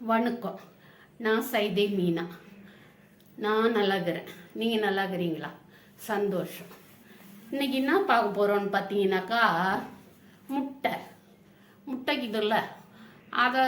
வணக்கம். நான் சைதை மீனா. நான் நல்லா இருக்கிறேன். நீங்கள் நல்லா இருக்கிறீங்களா? சந்தோஷம். இன்றைக்கி என்ன பார்க்க போகிறோன்னு பார்த்தீங்கன்னாக்கா, முட்டைக்கு இதில்ல, அதை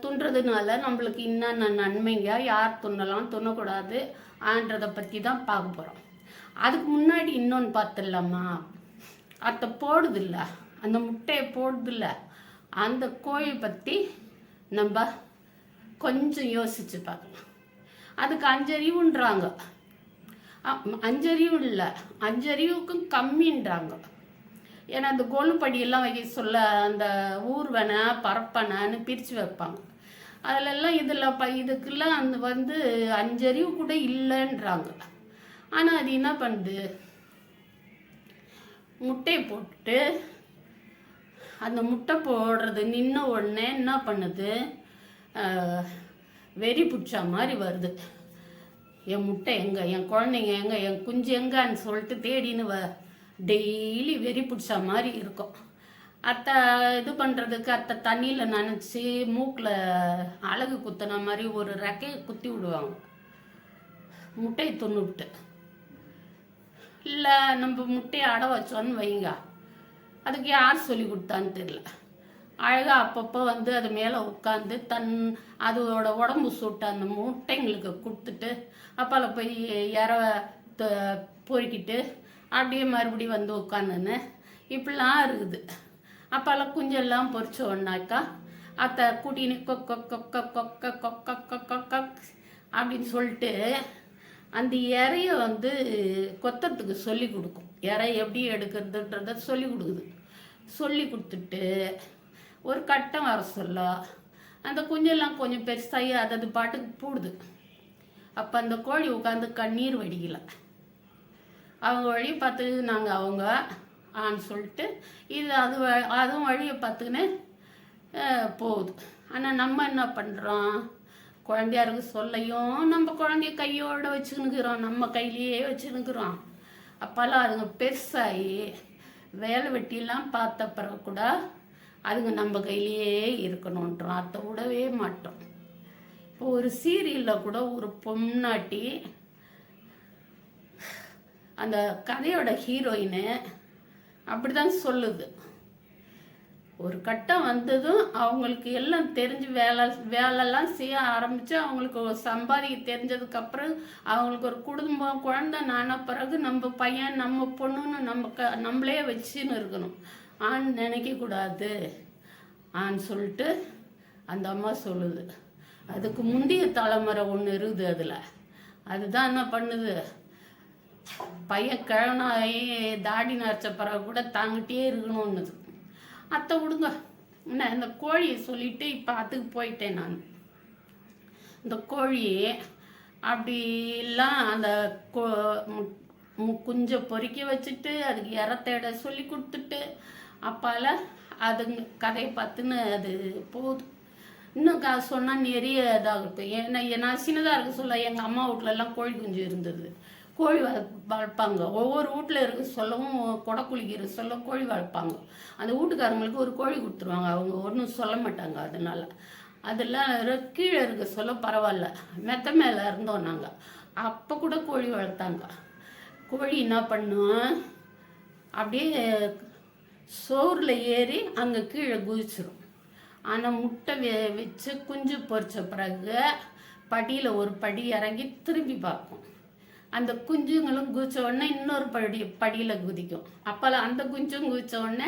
துண்டுறதுனால நம்மளுக்கு என்னென்ன நன்மைங்க, யார் துண்ணலாம் துண்ணக்கூடாது ஆன்றதை பற்றி தான் பார்க்க போகிறோம். அதுக்கு முன்னாடி இன்னொன்று பார்த்துடலாமா? அதை போடுதில்ல, அந்த முட்டையை போடுதில்ல, அந்த கோழி பற்றி நம்ம கொஞ்சம் யோசிச்சு பார்க்கலாம். அதுக்கு 5 அறிவுன்றாங்க. 5 அறிவு இல்லை, 5 அறிவுக்கும் கம்மின்றாங்க. ஏன்னா அந்த கோலுப்படியெல்லாம் வைக்க சொல்ல அந்த ஊர்வனை பரப்பனைன்னு பிரித்து வைப்பாங்க. அதிலெல்லாம் இதுக்கெல்லாம் அந்த 5 அறிவு கூட இல்லைன்றாங்க. ஆனால் அது என்ன பண்ணுது, முட்டையை போட்டு அந்த முட்டை போடுறது நின்ன உடனே என்ன பண்ணுது, வெறி பிடிச்ச மாதிரி வருது. என் முட்டை எங்கே, என் குழந்தைங்க எங்கே, என் குஞ்சு எங்கன்னு சொல்லிட்டு தேடின்னு டெய்லி வெறி பிடிச்ச மாதிரி இருக்கும். அத்தை இது பண்ணுறதுக்கு அத்தை தண்ணியில் நனைச்சி மூக்கில் அழகு குத்தின மாதிரி ஒரு ரெக்கையை குத்தி விடுவாங்க முட்டையை துண்ணுவிட்டு. இல்லை நம்ம முட்டையை அடை வச்சோன்னு வைங்க, அதுக்கு யார் சொல்லி கொடுத்தான்னு தெரியல. அழகாக அப்பப்போ அது மேலே உட்காந்து அதோட உடம்பு சூட்டை அந்த முட்டைங்களுக்கு கொடுத்துட்டு அப்பால போய் பொறுக்கிட்டு அப்படியே மறுபடியும் உட்காந்துன்னு இப்படிலாம் இருக்குது. அப்பால குஞ்செல்லாம் பொறிச்ச ஒன்னாக்கா அத்தை கூட்டின்னு கொக்க கொக்க கொக்க கொக்க கொக்க அப்படின்னு சொல்லிட்டு அந்த இறைய கொத்தத்துக்கு சொல்லி கொடுக்கும். இறை எப்படி எடுக்கிறதுன்றத சொல்லி கொடுக்குது. சொல்லி கொடுத்துட்டு ஒரு கட்டம் வர சொல்ல அந்த குஞ்செல்லாம் கொஞ்சம் பெருசாகி அது பாட்டுக்கு போடுது. அப்போ அந்த கோழி உட்காந்து கண்ணீர் வடிக்கல. அவங்க வழியை பார்த்து நாங்கள் அவங்க ஆன்னு சொல்லிட்டு அதுவும் வழியை பார்த்துக்கின்னு போகுது. ஆனால் நம்ம என்ன பண்ணுறோம், குழந்தையாருக்கு சொல்லையும் நம்ம குழந்தைய கையோடு வச்சுக்கினுக்கிறோம், நம்ம கையிலேயே வச்சுன்னுக்கிறோம். அப்போல்லாம் அதுங்க பெருசாகி வேலை வெட்டிலாம் பார்த்த பிறகு கூட அதுங்க நம்ம கையிலேயே இருக்கணுன்றோம், அதை விடவே மாட்டோம். இப்போ ஒரு சீரியலில் கூட ஒரு பொம்னாட்டி அந்த கதையோட ஹீரோயினு அப்படிதான் சொல்லுது. ஒரு கட்டம் வந்ததும் அவங்களுக்கு எல்லாம் தெரிஞ்சு வேலைலாம் செய்ய ஆரம்பித்து அவங்களுக்கு சம்பாதிக்க தெரிஞ்சதுக்கப்புறம் அவங்களுக்கு ஒரு குடும்பம் குழந்தை நான பிறகு நம்ம பையன் நம்ம பொண்ணுன்னு நம்மளே வச்சுன்னு இருக்கணும், ஆண் நினைக்கக்கூடாது ஆன்னு சொல்லிட்டு அந்த அம்மா சொல்லுது. அதுக்கு முந்தைய தலைமுறை ஒன்று இருக்குது. அதில் அதுதான் என்ன பண்ணுது, பையன் கிழனாகி தாடி நரைச்ச பிறகு கூட தாங்கிட்டே இருக்கணும்னுது. அத்தை விடுங்க, இந்த கோழியை சொல்லிட்டு இப்போ அதுக்கு போயிட்டேன் நான். இந்த கோழி அப்படிலாம் அந்த குஞ்சை பொறிக்க வச்சுட்டு அதுக்கு இறத்தேட சொல்லி கொடுத்துட்டு அப்பால அதுங்க கதையை பார்த்துன்னு அது போகுது. இன்னும் சொன்னால் நிறைய இதாக இருக்கும். ஏன்னா நான் சின்னதாக இருக்க சொல்ல எங்கள் அம்மா வீட்லலாம் கோழி குஞ்சு இருந்தது. கோழி வளர்ப்பாங்க. ஒவ்வொரு வீட்டில் இருக்க சொல்லவும் கொடை குளிக்கிற சொல்ல கோழி வளர்ப்பாங்க. அந்த வீட்டுக்காரங்களுக்கு ஒரு கோழி கொடுத்துருவாங்க, அவங்க ஒன்றும் சொல்ல மாட்டாங்க. அதனால் அதெல்லாம் கீழே இருக்க சொல்ல பரவாயில்ல, மெத்த மேலே இருந்தோம் நாங்கள். அப்போ கூட கோழி வளர்த்தாங்க. கோழி என்ன பண்ணும், அப்படியே சோறில் ஏறி அங்கே கீழே குதிச்சிடும். ஆனால் முட்டை வச்சு குஞ்சு பொறிச்ச பிறகு படியில் ஒரு படி இறங்கி திரும்பி பார்க்கும். அந்த குஞ்சுங்களும் குதிச்ச உடனே இன்னொரு படியில் குதிக்கும். அப்போல்லாம் அந்த குஞ்சும் குதிச்ச உடனே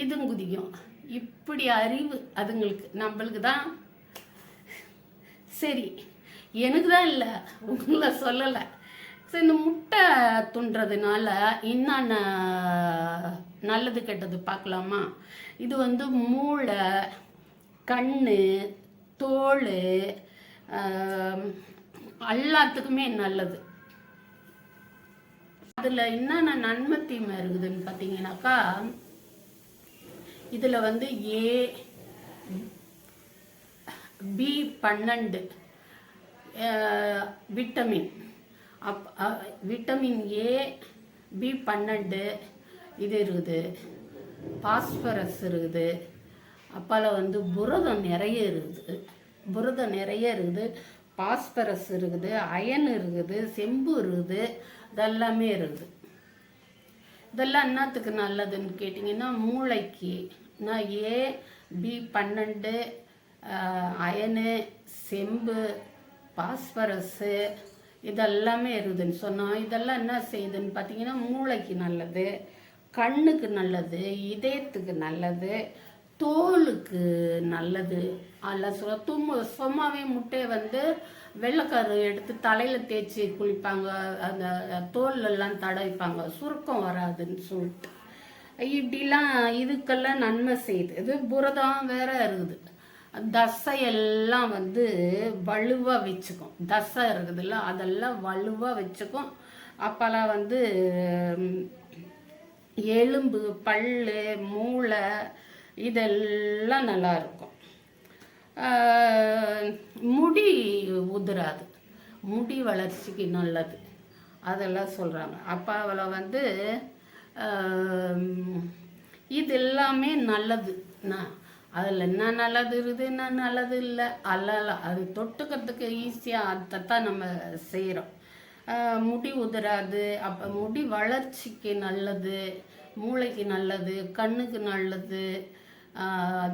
இதுவும் குதிக்கும். இப்படி அறிவு அதுங்களுக்கு. நம்மளுக்கு தான் சரி, எனக்கு தான் இல்லை, உங்களை சொல்லலை. சரி, இந்த முட்டை துண்டுறதுனால என்னென்ன நல்லது கெட்டது பார்க்கலாமா? இது மூளை, கண், தோல் எல்லாத்துக்குமே நல்லது. அதில் என்னென்ன நன்மை தீமை இருக்குதுன்னு பார்த்தீங்கன்னாக்கா, இதில் B12 vitamin, vitamin A, B12 இது இருக்குது. பாஸ்பரஸ் இருக்குது. அப்பால புரதம் நிறைய இருக்குது. புரதம் நிறைய இருக்குது, பாஸ்பரஸ் இருக்குது, அயன் இருக்குது, செம்பு இருக்குது, இதெல்லாமே இருக்குது. இதெல்லாம் என்னத்துக்கு நல்லதுன்னு கேட்டிங்கன்னா மூளைக்கு. நான் B12 அயனு, செம்பு, பாஸ்பரஸ்ஸு இதெல்லாமே இருக்குதுன்னு சொன்னோம். இதெல்லாம் என்ன செய்யுதுன்னு பார்த்தீங்கன்னா மூளைக்கு நல்லது, கண்ணுக்கு நல்லது, இதயத்துக்கு நல்லது, தோலுக்கு நல்லது. அதில் சும்மாவே முட்டையை வந்து வெள்ளைக்கரு எடுத்து தலையில் தேய்ச்சி குளிப்பாங்க, அந்த தோல்லெல்லாம் தடவிப்பாங்க, சுருக்கம் வராதுன்னு சொல்லிட்டு. இப்படிலாம் இதுக்கெல்லாம் நன்மை செய்யுது. இது புரதம் வேற இருக்குது. தசையெல்லாம் வந்து வலுவாக வச்சுக்கும். தசை இருக்குதுல்ல அதெல்லாம் வலுவாக வச்சுக்கும். அப்போல்லாம் வந்து எலும்பு, பல், மூளை இதெல்லாம் நல்லா இருக்கும். முடி உதிராது, முடி வளர்ச்சிக்கு நல்லது, அதெல்லாம் சொல்கிறாங்க. அப்போ அவளை வந்து இது எல்லாமே நல்லது. நான் அதில் என்ன நல்லது இருக்குது, என்ன நல்லது இல்லை, அல்ல அது தொட்டுக்கிறதுக்கு ஈஸியாக அதைத்தான் நம்ம செய்கிறோம். முடி உதிராது, அப்போ முடி வளர்ச்சிக்கு நல்லது, மூளைக்கு நல்லது, கண்ணுக்கு நல்லது,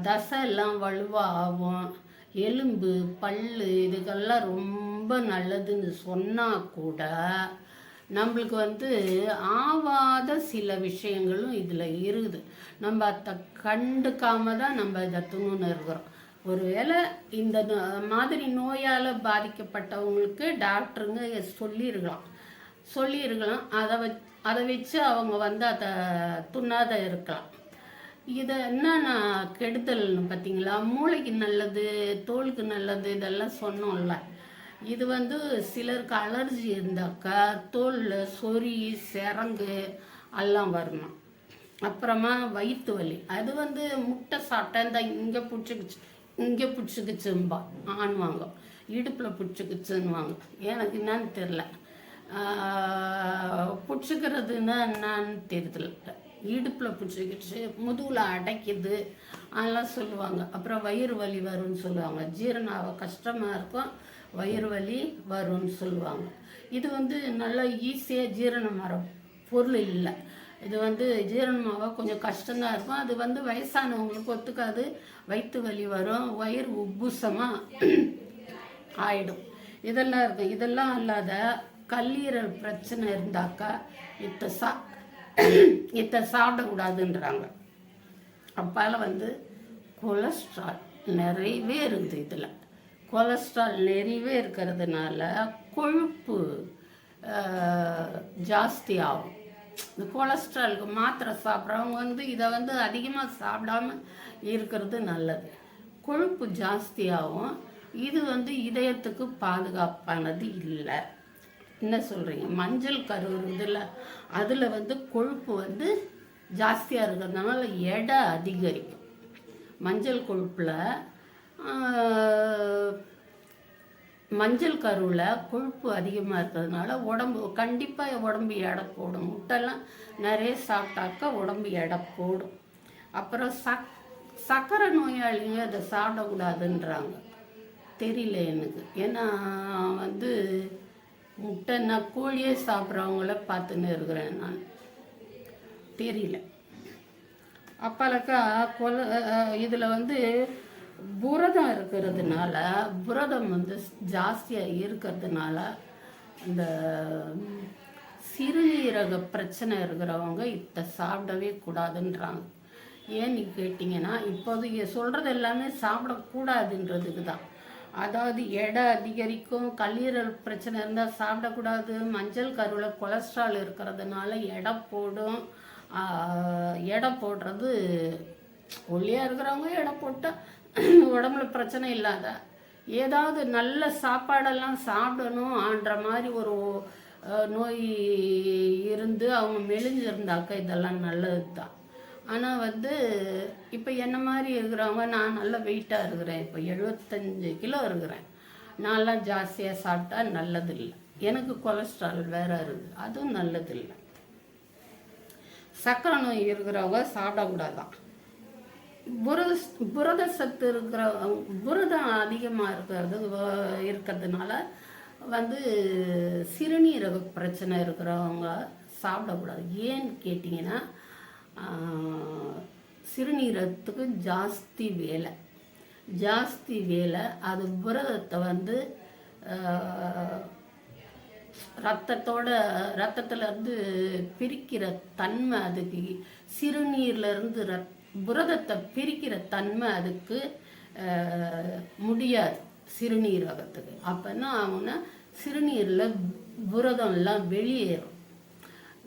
தசை எல்லாம் வலுவாக ஆகும், எலும்பு, பல் இதுக்கெல்லாம் ரொம்ப நல்லதுன்னு சொன்னால் கூட நம்மளுக்கு வந்து ஆவாத சில விஷயங்களும் இதில் இருக்குது. நம்ம அதை கண்டுக்காம தான் நம்ம இதை துணுன்னு இருக்கிறோம். ஒருவேளை இந்த மாதிரி நோயால் பாதிக்கப்பட்டவங்களுக்கு டாக்டருங்க சொல்லியிருக்கலாம். அதை வச்சு அவங்க வந்து அதை துண்ணாத இருக்கலாம். இதை என்னென்ன கெடுதல்னு பார்த்தீங்களா, மூளைக்கு நல்லது, தோலுக்கு நல்லது இதெல்லாம் சொன்னோம்ல. இது வந்து சிலருக்கு அலர்ஜி இருந்தாக்கா தோலில் சொறி, சிரங்கு எல்லாம் வரணும். அப்புறமா வயிற்று வலி, அது வந்து முட்டை சாப்பிட்டா இந்த இங்கே பிடிச்சிக்கிச்சும்பா ஆணுவாங்க, இடுப்பில் பிடிச்சிக்கிச்சுன்னுவாங்க. எனக்கு என்னன்னு தெரில, பிடிச்சிக்கிறதுன்னா என்னான்னு தெரியல. இடுப்பில் பிடிச்சிக்கிச்சு, முதுகில் அடைக்குது அதெல்லாம் சொல்லுவாங்க. அப்புறம் வயிறு வலி வரும்னு சொல்லுவாங்க. ஜீரணம் கஷ்டமாக இருக்கும், வயிறு வலி வரும்னு சொல்லுவாங்க. இது வந்து நல்லா ஈஸியாக ஜீரணம் வர பொருள் இல்லை. இது வந்து ஜீரணமாக கொஞ்சம் கஷ்டம்தான் இருக்கும். அது வந்து வயசானவங்களுக்கு ஒத்துக்காது, வயிற்று வலி வரும், வயிறு உப்புசமாக ஆயிடும், இதெல்லாம் இருக்கும். இதெல்லாம் இல்லாத கல்லீரல் பிரச்சனை இருந்தாக்கா இதை சாப்பிடக்கூடாதுன்றாங்க. அப்பால வந்து கொலஸ்ட்ரால் நிறையவே இருக்குது. இதில் கொலஸ்ட்ரால் நிறையவே இருக்கிறதுனால கொழுப்பு ஜாஸ்தி ஆகும். இந்த கொலஸ்ட்ராலுக்கு மாத்திரை சாப்பிட்றவங்க வந்து இதை வந்து அதிகமாக சாப்பிடாம இருக்கிறது நல்லது. கொழுப்பு ஜாஸ்தி ஆகும். இது வந்து இதயத்துக்கு பாதுகாப்பானது இல்லை. என்ன சொல்கிறீங்க? மஞ்சள் கரு இருக்குதுல்ல, அதில் வந்து கொழுப்பு வந்து ஜாஸ்தியாக இருக்கிறதுனால எடை அதிகரிக்கும். மஞ்சள் கொழுப்பில் மஞ்சள் கருவில் கொழுப்பு அதிகமாக இருக்கிறதுனால கண்டிப்பாக உடம்பு எடை போடும். முட்டைலாம் நிறைய சாப்பிட்டாக்கா உடம்பு எடை போடும். அப்புறம் சர்க்கரை நோயாளிங்க அதை சாப்பிடக்கூடாதுன்றாங்க. தெரியல எனக்கு, ஏன்னா வந்து முட்டைன்னா கோழியே சாப்பிட்றவங்கள பார்த்துன்னு இருக்கிறேன் நான். தெரியல. அப்பலக்கா இதில் வந்து புரதம் இருக்கிறதுனால, புரதம் வந்து ஜாஸ்தியாக இருக்கிறதுனால இந்த சிறுநீரக பிரச்சனை இருக்கிறவங்க இதை சாப்பிடவே கூடாதுன்றாங்க. ஏன்னு கேட்டிங்கன்னா, இப்போது சொல்கிறது எல்லாமே சாப்பிடக்கூடாதுன்றதுக்கு தான். அதாவது எடை அதிகரிக்கும், கல்லீரல் பிரச்சனை இருந்தால் சாப்பிடக்கூடாது, மஞ்சள் கருவில் கொலஸ்ட்ரால் இருக்கிறதுனால எடை போடும். எடை போடுறது ஒல்லியாக இருக்கிறவங்க எடை போட்டால் உடம்புல பிரச்சனை இல்லாத ஏதாவது நல்ல சாப்பாடெல்லாம் சாப்பிடணும்ன்ற மாதிரி ஒரு நோய் இருந்து அவங்க மெலிஞ்சிருந்தாக்கா இதெல்லாம் நல்லது தான். ஆனால் வந்து இப்போ என்ன மாதிரி இருக்கிறவங்க, நான் நல்ல வெயிட்டாக இருக்கிறேன், இப்போ 75 கிலோ இருக்கிறேன், நான்லாம் ஜாஸ்தியாக சாப்பிட்டா நல்லதில்லை. எனக்கு கொலஸ்ட்ரால் வேறு இருக்குது, அதுவும் நல்லதில்லை. சர்க்கரை நோய் இருக்கிறவங்க சாப்பிடக்கூடாதான். புரத புரத சத்து இருக்கிற புரதம் அதிகமாக இருக்கிறதுனால வந்து சிறுநீரக பிரச்சனை இருக்கிறவங்க சாப்பிடக்கூடாது. ஏன்னு கேட்டிங்கன்னா சிறுநீரகத்துக்கு ஜாஸ்தி வேலை. அது புரதத்தை வந்து ரத்தத்திலேருந்து பிரிக்கிற தன்மை அதுக்கு, சிறுநீர்லேருந்து புரதத்தை பிரிக்கிற தன்மை அதுக்கு முடியாது சிறுநீரகத்துக்கு. அப்போ என்ன ஆகும்னா சிறுநீரில் புரதம்லாம்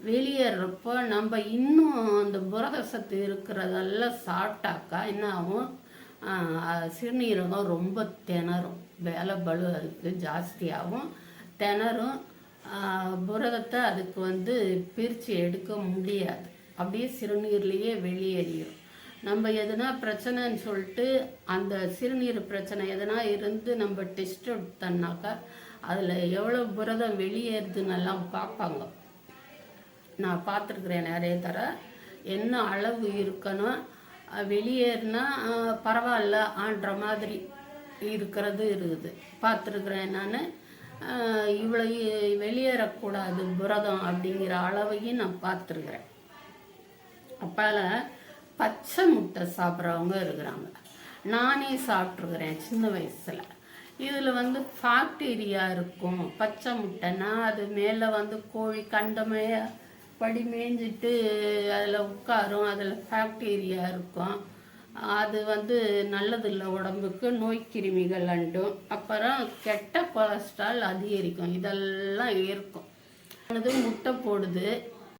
வெளியேறப்போ நம்ம இன்னும் அந்த புரத சத்து இருக்கிறதெல்லாம் சாப்பிட்டாக்கா என்ன ஆகும், சிறுநீரகம் ரொம்ப திணறும், வேலை பளு அதுக்கு ஜாஸ்தியாகும், திணறும். புரதத்தை அதுக்கு வந்து பிரித்து எடுக்க முடியாது, அப்படியே சிறுநீர்லேயே வெளியேறிடும். நம்ம எதுனா பிரச்சனைன்னு சொல்லிட்டு அந்த சிறுநீர் பிரச்சனை எதுனா இருந்து நம்ம டெஸ்ட் எடுத்தோம்னாக்கா அதில் எவ்வளோ புரதம் வெளியேறுதுன்னெல்லாம் பார்ப்பாங்க. நான் பார்த்துருக்குறேன் நிறைய என்ன அளவு இருக்கணும், வெளியேறினா பரவாயில்ல ஆன்ற மாதிரி இருக்கிறது இருக்குது, பார்த்துருக்குறேன் நான். இவ்வளோ வெளியேறக்கூடாது புரதம் அப்படிங்கிற அளவையும் நான் பார்த்துருக்குறேன். அப்பால் பச்சை முட்டை சாப்பிட்றவங்க இருக்கிறாங்க, நானே சாப்பிட்ருக்குறேன் சின்ன வயசில். இதில் வந்து பாக்டீரியா இருக்கும். பச்சை முட்டைன்னா அது மேலே வந்து கோழி கண்டமைய படி மேய்ஞ்சிட்டு அதில் உட்காரும், அதில் பாக்டீரியா இருக்கும். அது வந்து நல்லதில்லை உடம்புக்கு, நோய் கிருமிகள் அண்டும். அப்புறம் கெட்ட கொலஸ்ட்ரால் அதிகரிக்கும், இதெல்லாம் இருக்கும். அது முட்டை போடுது,